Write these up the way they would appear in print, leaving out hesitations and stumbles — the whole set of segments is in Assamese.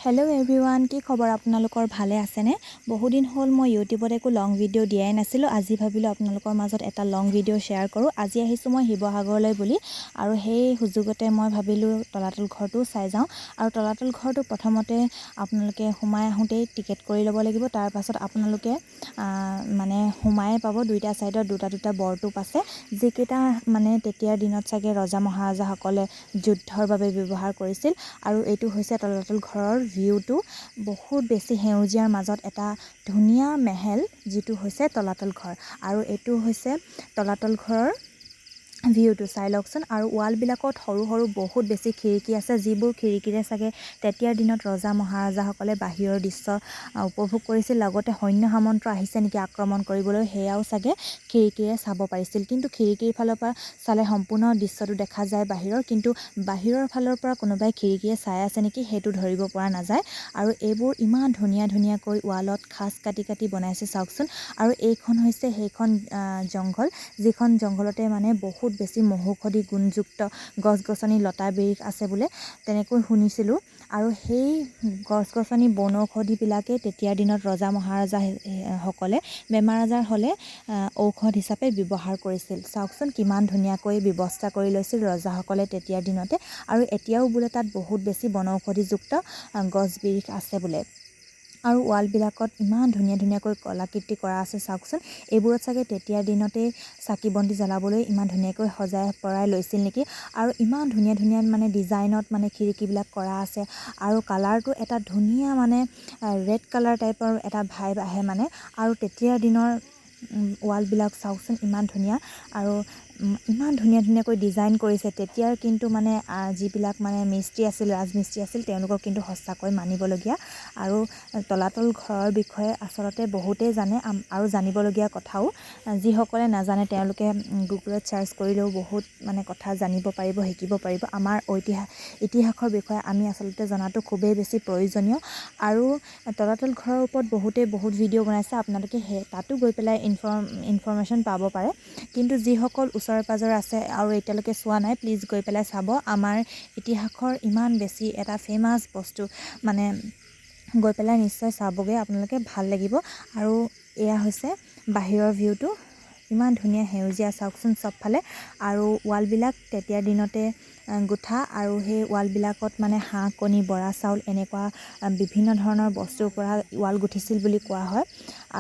হেল্ল' এভৰিৱান, কি খবৰ আপোনালোকৰ? ভালে আছেনে? বহুদিন হ'ল মই ইউটিউবত একো লং ভিডিঅ' দিয়াই নাছিলোঁ। আজি ভাবিলোঁ আপোনালোকৰ মাজত এটা লং ভিডিঅ' শ্বেয়াৰ কৰোঁ। আজি আহিছোঁ মই শিৱসাগৰলৈ বুলি, আৰু সেই সুযোগতে মই ভাবিলোঁ তলাতল ঘৰটো চাই যাওঁ। আৰু তলাতল ঘৰটো প্ৰথমতে আপোনালোকে সোমাই আহোঁতেই টিকেট কৰি ল'ব লাগিব। তাৰ পাছত আপোনালোকে মানে সোমায়ে পাব। দুইটা ছাইডত দুটা বৰটোপ আছে, যিকেইটা মানে তেতিয়াৰ দিনত চাগে ৰজা মহাৰজাসকলে যুদ্ধৰ বাবে ব্যৱহাৰ কৰিছিল। আৰু এইটো হৈছে তলাতল ঘৰৰ ভিউটো। বহুত বেছি সেউজীয়াৰ মাজত এটা ধুনীয়া মেহেল, যিটো হৈছে তলাতল ঘৰ। আৰু এইটো হৈছে তলাতল ঘৰৰ ভিউটো, চাই লওকচোন। আৰু ৱালবিলাকত সৰু সৰু বহুত বেছি খিৰিকী আছে, যিবোৰ খিৰিকীৰে চাগে তেতিয়াৰ দিনত ৰজা মহাৰজাসকলে বাহিৰৰ দৃশ্য উপভোগ কৰিছিল। লগতে সৈন্য সামন্ত আহিছে নেকি আক্ৰমণ কৰিবলৈ, সেয়াও চাগে খিৰিকীৰে চাব পাৰিছিল। কিন্তু খিৰিকীৰ ফালৰ পৰা চালে সম্পূৰ্ণ দৃশ্যটো দেখা যায় বাহিৰৰ, কিন্তু বাহিৰৰ ফালৰ পৰা কোনোবাই খিৰিকীৰে চাই আছে নেকি সেইটো ধৰিব পৰা নাযায়। আৰু এইবোৰ ইমান ধুনীয়াকৈ ৱালত খাচ কাটি বনাইছে, চাওকচোন। আৰু এইখন হৈছে সেইখন জংঘল, যিখন জংঘলতে মানে বহুত বেছি মহৌষধি গুণযুক্ত গছ গছনি লতা বিৰিখ আছে বোলে, তেনেকৈ শুনিছিলোঁ। আৰু সেই গছ গছনি বনৌষধিবিলাকে তেতিয়াৰ দিনত ৰজা মহাৰজা সকলে বেমাৰ আজাৰ হ'লে ঔষধ হিচাপে ব্যৱহাৰ কৰিছিল। চাওকচোন কিমান ধুনীয়াকৈ ব্যৱস্থা কৰি লৈছিল ৰজাসকলে তেতিয়াৰ দিনতে। আৰু এতিয়াও বোলে তাত বহুত বেছি বনৌষধিযুক্ত গছ বিৰিখ আছে বোলে। আৰু ৱালবিলাকত ইমান ধুনীয়াকৈ কলাকৃতি কৰা আছে, চাওকচোন। এইবোৰত চাগে তেতিয়াৰ দিনতেই চাকি বন্তি জ্বলাবলৈ ইমান ধুনীয়াকৈ সজাই পৰাই লৈছিল নেকি। আৰু ইমান ধুনীয়া মানে ডিজাইনত মানে খিৰিকীবিলাক কৰা আছে। আৰু কালাৰটো এটা ধুনীয়া মানে ৰেড কালাৰ টাইপৰ এটা ভাইব আহে মানে। আৰু তেতিয়াৰ দিনৰ ৱালবিলাক চাওকচোন, ইমান ধুনীয়া। আৰু ইমান ধুনীয়াকৈ ডিজাইন কৰিছে। তেতিয়াৰ কিন্তু মানে যিবিলাক মানে মিস্ত্ৰী আছিল, ৰাজমিস্ত্ৰী আছিল, তেওঁলোকক কিন্তু সঁচাকৈ মানিবলগীয়া। আৰু তলাতল ঘৰৰ বিষয়ে আচলতে বহুতেই জানে, আৰু জানিবলগীয়া কথাও। যিসকলে নাজানে তেওঁলোকে গুগলত চাৰ্চ কৰিলেও বহুত মানে কথা জানিব পাৰিব, শিকিব পাৰিব। আমাৰ ইতিহাসৰ বিষয়ে আমি আচলতে জনাটো খুবেই বেছি প্ৰয়োজনীয়। আৰু তলাতল ঘৰৰ ওপৰত বহুত ভিডিঅ' বনাইছে, আপোনালোকে তাতো গৈ পেলাই ইনফৰমেশ্যন পাব পাৰে। কিন্তু যিসকল ওচৰে পাজৰে আছে আৰু এতিয়ালৈকে চোৱা নাই, প্লিজ গৈ পেলাই চাব। আমাৰ ইতিহাসৰ ইমান বেছি এটা ফেমাছ বস্তু, মানে গৈ পেলাই নিশ্চয় চাবগৈ আপোনালোকে, ভাল লাগিব। আৰু এয়া হৈছে বাহিৰৰ ভিউটো, ইমান ধুনীয়া সেউজীয়া, চাওকচোন চবফালে। আৰু ৱালবিলাক তেতিয়াৰ দিনতে গোঠা, আৰু সেই ৱালবিলাকত মানে হাঁহ কণী, বৰা চাউল এনেকুৱা বিভিন্ন ধৰণৰ বস্তুৰ পৰা ৱাল গুঠিছিল বুলি কোৱা হয়।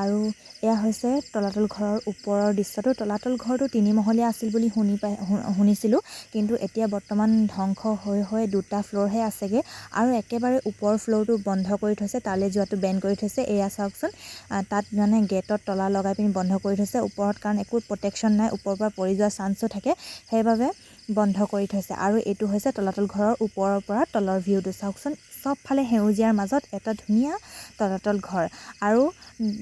আৰু এয়া হৈছে তলাতল ঘৰৰ ওপৰৰ দৃশ্যটো। তলাতল ঘৰটো তিনিমহলীয়া আছিল বুলি শুনিছিলোঁ, কিন্তু এতিয়া বৰ্তমান ধ্বংস হৈ দুটা ফ্ল'ৰহে আছেগৈ। আৰু একেবাৰে ওপৰৰ ফ্ল'ৰটো বন্ধ কৰি থৈছে, তালৈ যোৱাটো বেন কৰি থৈছে। এয়া চাওকচোন, তাত মানে গেটত তলা লগাই পিনি বন্ধ কৰি থৈছে ওপৰত, কাৰণ একো প্ৰটেকশ্যন নাই, ওপৰৰ পৰা পৰি যোৱাৰ চান্সো থাকে, সেইবাবে বন্ধ কৰি থৈছে। আৰু এইটো হৈছে তলাতল ঘৰৰ ওপৰৰ পৰা তলৰ ভিউটো, চাওকচোন। চবফালে সেউজীয়াৰ মাজত এটা ধুনীয়া তলাতল ঘৰ। আৰু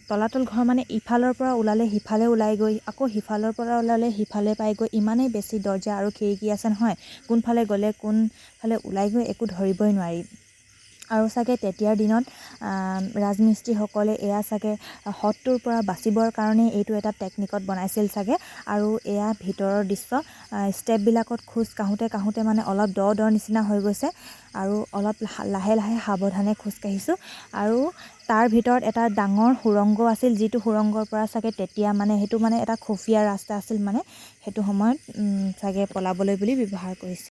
তলাতল ঘৰ মানে ইফালৰ পৰা ওলালে সিফালে ওলাই গৈ, আকৌ সিফালৰ পৰা ওলালে সিফালে পাই গৈ, ইমানেই বেছি দৰ্জা আৰু খিৰিকী আছে নহয়, কোনফালে গ'লে কোনফালে ওলাই গৈ একো ধৰিবই নোৱাৰি। আৰু চাগে তেতিয়াৰ দিনত ৰাজমিস্ত্ৰীসকলে এয়া চাগে শত্ৰুৰ পৰা বাচিবৰ কাৰণে এইটো এটা টেকনিকত বনাইছিল চাগে। আৰু এয়া ভিতৰৰ দৃশ্য, ষ্টেপবিলাকত খোজ কাঢ়োঁতে মানে অলপ দ নিচিনা হৈ গৈছে, আৰু অলপ লাহে সাৱধানে খোজ কাঢ়িছোঁ। আৰু তাৰ ভিতৰত এটা ডাঙৰ সুৰংগ আছিল, যিটো সুৰংগৰ পৰা চাগে তেতিয়া মানে সেইটো মানে এটা খুফীয়া ৰাস্তা আছিল, মানে সেইটো সময়ত চাগে পলাবলৈ বুলি ব্যৱহাৰ কৰিছিল।